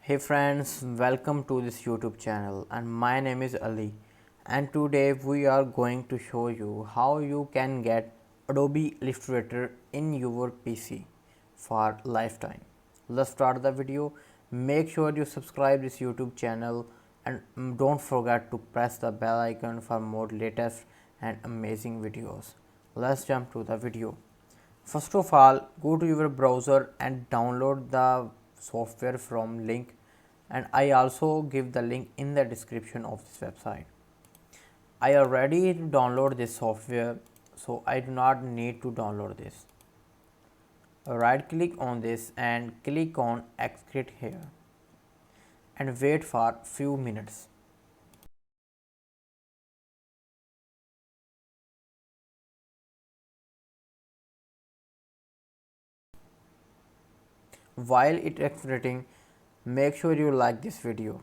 Hey friends, welcome to this YouTube channel and my name is Ali and today we are going to show you how you can get Adobe Illustrator in your PC for lifetime. Let's start the video. Make sure you subscribe this YouTube channel and don't forget to press the bell icon for more latest and amazing videos. Let's jump to the video. First of all, go to your browser and download the software from link, and I also give the link in the description of this website. I already download this software, so I do not need to download this. Right click on this and click on execute here and wait for few minutes. While it executing, make sure you like this video.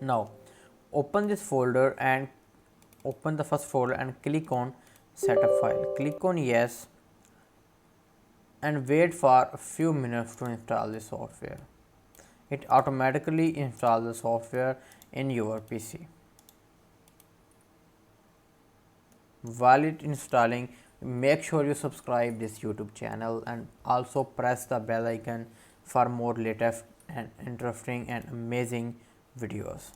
Now open this folder and open the first folder and click on setup file. Click on yes and wait for a few minutes to install the software. It automatically installs the software in your PC. While it installing, make sure you subscribe this YouTube channel and also press the bell icon for more latest and interesting and amazing videos.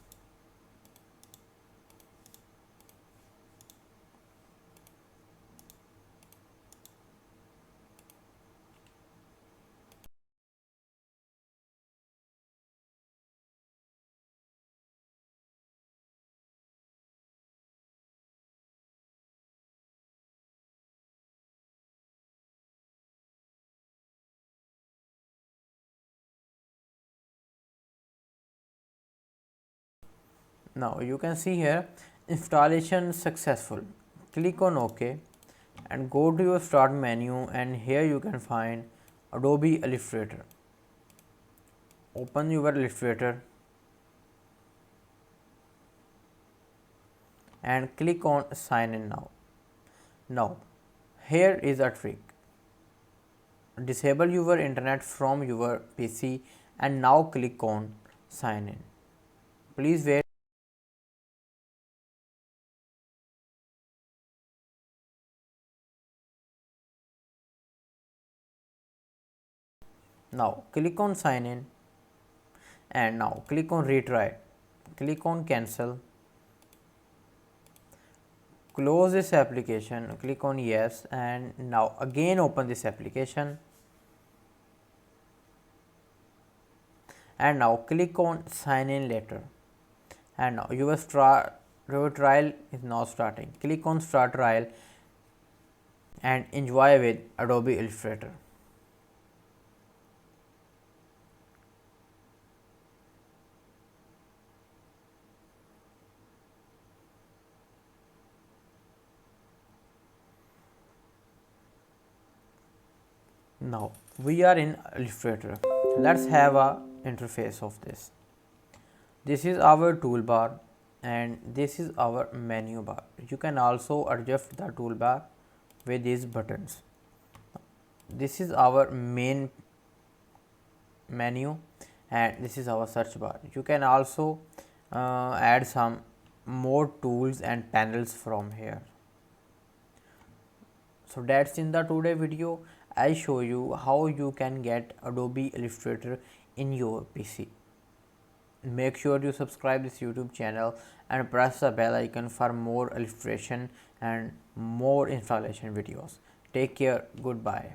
Now you can see here installation successful. Click on OK and go to your start menu, and here you can find Adobe Illustrator. Open your Illustrator and click on sign in now. Now here is a trick. Disable your internet from your PC and now click on sign in. Please wait. Now click on sign in and now click on retry. Click on cancel. Close this application, click on yes, and now again open this application and now click on sign in later, and now your trial is now starting. Click on start trial and enjoy with Adobe Illustrator. Now we are in Illustrator. Let's have a interface of this. This is our toolbar and this is our menu bar. You can also adjust the toolbar with these buttons. This is our main menu and this is our search bar. You can also add some more tools and panels from here. So that's in the today video. I show you how you can get Adobe Illustrator in your PC. Make sure you subscribe this YouTube channel and press the bell icon for more illustration and more installation videos. Take care. Goodbye.